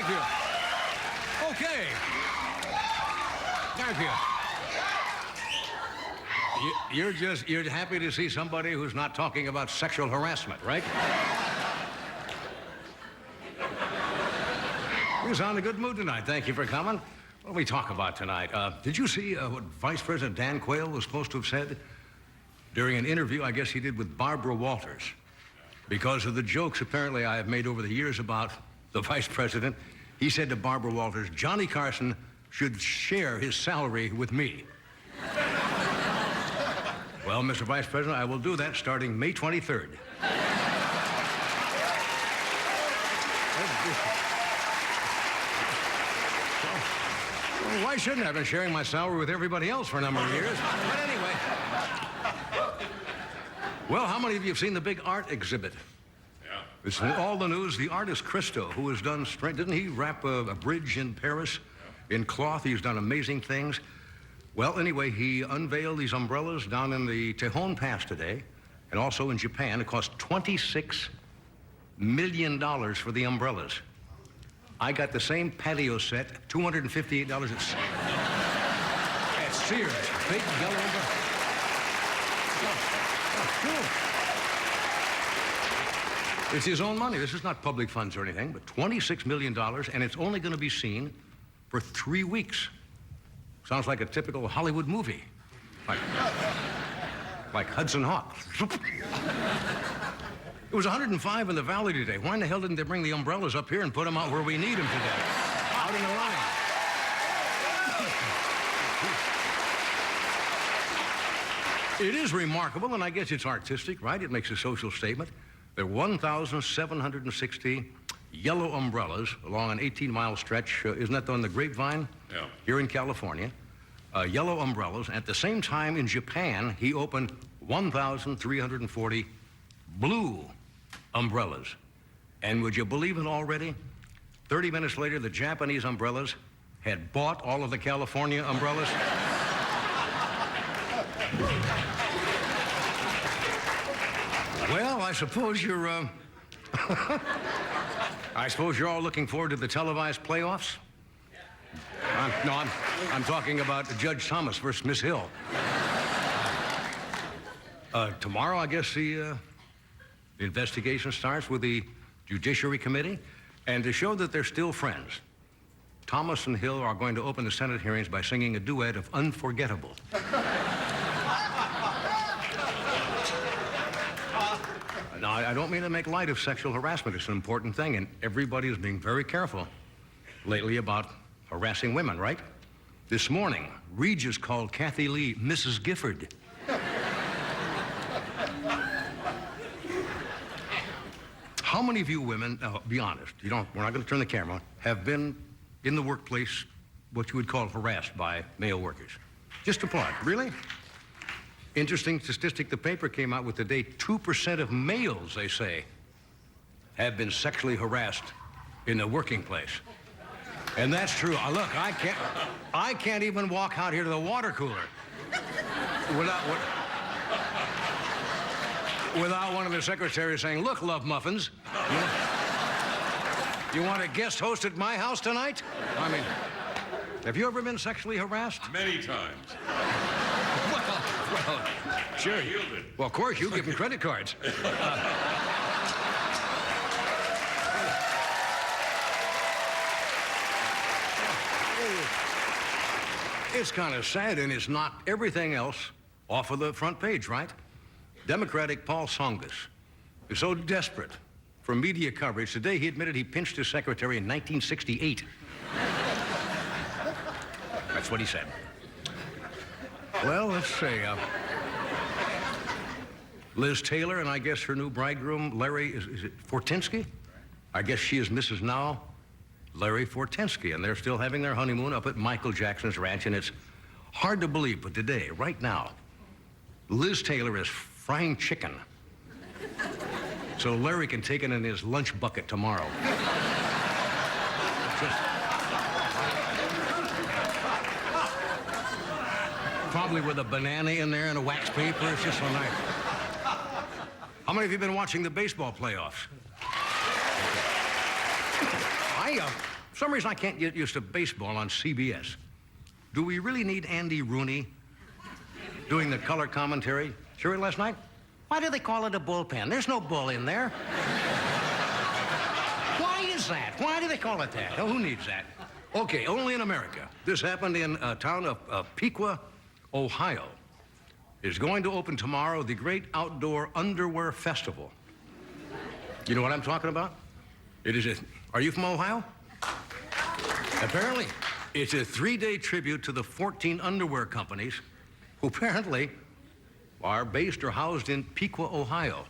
Thank you. Okay. Thank you. You're happy to see somebody who's not talking about sexual harassment, right? You sound in a good mood tonight. Thank you for coming. What do we talk about tonight? Did you see what Vice President Dan Quayle was supposed to have said during an interview, I guess he did with Barbara Walters? Because of the jokes apparently I have made over the years about the Vice President, he said to Barbara Walters, Johnny Carson should share his salary with me. Well, Mr. Vice President, I will do that starting May 23rd. Well, why shouldn't I? I've been sharing my salary with everybody else for a number of years. But anyway. Well, how many of you have seen the big art exhibit? Yeah. It's in all the news. The artist Christo, who has done, didn't he wrap a bridge in Paris in cloth? He's done amazing things. Well, anyway, he unveiled these umbrellas down in the Tejon Pass today, and also in Japan. It cost $26 million for the umbrellas. I got the same patio set, $258 at Sears. Big yellow umbrella. Cool. It's his own money. This is not public funds or anything, but $26 million, and it's only going to be seen for 3 weeks. Sounds like a typical Hollywood movie. Like Hudson Hawk. It was 105 in the valley today. Why in the hell didn't they bring the umbrellas up here and put them out where we need them today? Out in the line. It is remarkable, and I guess it's artistic, right? It makes a social statement. There are 1,760 yellow umbrellas along an 18-mile stretch. Isn't that on the Grapevine? Yeah. Here in California. Yellow umbrellas. At the same time, in Japan, he opened 1,340 blue umbrellas. And would you believe it already? 30 minutes later, the Japanese umbrellas had bought all of the California umbrellas. Well, I suppose you're, I suppose you're all looking forward to the televised playoffs? I'm talking about Judge Thomas versus Miss Hill. Tomorrow, I guess the investigation starts with the Judiciary Committee. And to show that they're still friends, Thomas and Hill are going to open the Senate hearings by singing a duet of Unforgettable. Now, I don't mean to make light of sexual harassment. It's an important thing, and everybody is being very careful lately about harassing women, right? This morning, Regis called Kathy Lee Mrs. Gifford. How many of you women, be honest, we're not going to turn the camera on, have been in the workplace what you would call harassed by male workers? Just applaud. Really? Interesting statistic the paper came out with today. 2% of males, they say, have been sexually harassed in the working place. And that's true. Look, I can't even walk out here to the water cooler without one of the secretaries saying, look, love muffins, you want a guest host at my house tonight? I mean, have you ever been sexually harassed? Many times. Well, sure. Well, of course, you give them credit cards. It's kind of sad, and it's knocked everything else off of the front page, right? Democratic Paul Tsongas is so desperate for media coverage. Today, he admitted he pinched his secretary in 1968. That's what he said. Well, let's see. Liz Taylor and I guess her new bridegroom, Larry, is it Fortensky? I guess she is Mrs. Now, Larry Fortensky, and they're still having their honeymoon up at Michael Jackson's ranch, and it's hard to believe, but today, right now, Liz Taylor is frying chicken so Larry can take it in his lunch bucket tomorrow. Probably with a banana in there and a wax paper. It's just so nice. How many of you have been watching the baseball playoffs? For some reason, I can't get used to baseball on CBS. Do we really need Andy Rooney doing the color commentary? Sure, last night? Why do they call it a bullpen? There's no bull in there. Why is that? Why do they call it that? Oh, who needs that? Okay, only in America. This happened in a town of Piqua, Ohio. It's going to open tomorrow, the Great Outdoor Underwear Festival. You know what I'm talking about? Are you from Ohio? Apparently, it's a 3-day tribute to the 14 underwear companies who apparently are based or housed in Piqua, Ohio.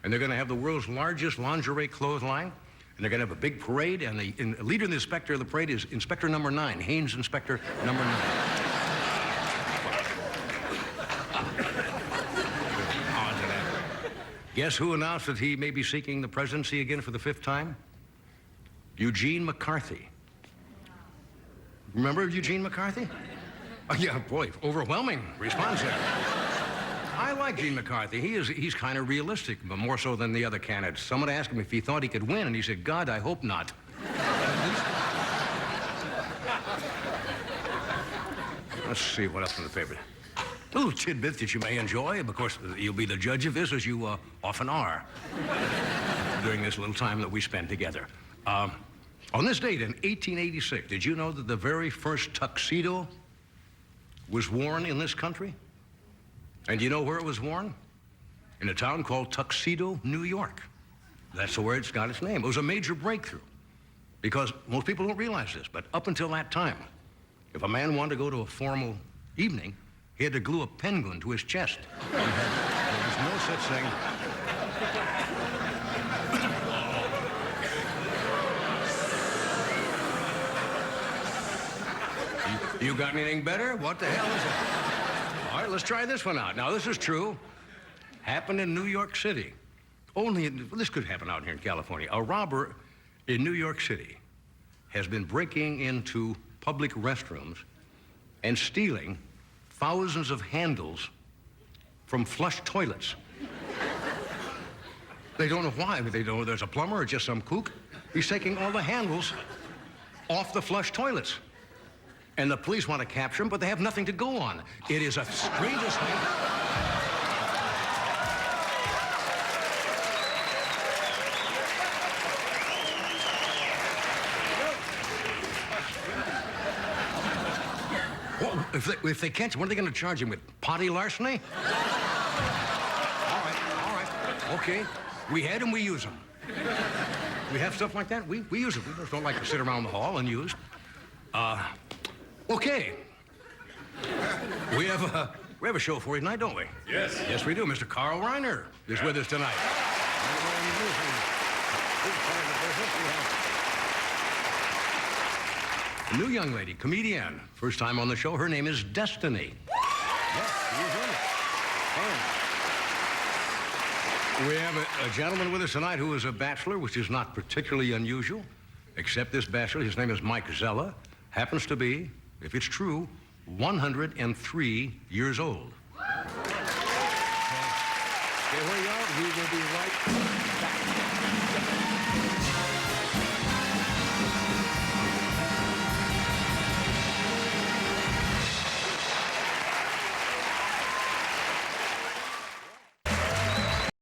And they're going to have the world's largest lingerie clothesline. And they're going to have a big parade, and the leader and the inspector of the parade is Inspector Number 9, Haynes Inspector Number 9. Guess who announced that he may be seeking the presidency again for the 5th time? Eugene McCarthy. Remember Eugene McCarthy? Oh, yeah, boy, overwhelming response there. I like Gene McCarthy. He's kind of realistic, but more so than the other candidates. Someone asked him if he thought he could win, and he said, God, I hope not. Let's see what else in the paper. Little tidbit that you may enjoy. Of course, you'll be the judge of this, as you often are, during this little time that we spend together. On this date in 1886, did you know that the very first tuxedo was worn in this country? And do you know where it was worn? In a town called Tuxedo, New York. That's where it's got its name. It was a major breakthrough because most people don't realize this, but up until that time, if a man wanted to go to a formal evening, he had to glue a penguin to his chest. There was no such thing. You got anything better? What the hell is that? All right, let's try this one out. Now, this is true. Happened in New York City. This could happen out here in California. A robber in New York City has been breaking into public restrooms and stealing thousands of handles from flush toilets. They don't know why. They don't know there's a plumber or just some kook. He's taking all the handles off the flush toilets. And the police want to capture him, but they have nothing to go on. It is a strangest thing. Well, if they catch him, what are they going to charge him with? Potty larceny? All right. Okay. We had them, we use them. We have stuff like that, we use it. We just don't like to sit around the hall unused. Okay. We have a show for you tonight, don't we? Yes. Yes, we do. Mr. Carl Reiner is with us tonight. A new young lady, comedian. First time on the show. Her name is Destiny. Yes, we have a gentleman with us tonight who is a bachelor, which is not particularly unusual, except this bachelor. His name is Mike Zella. Happens to be, if it's true, 103 years old. Stay where you are. We will be right back.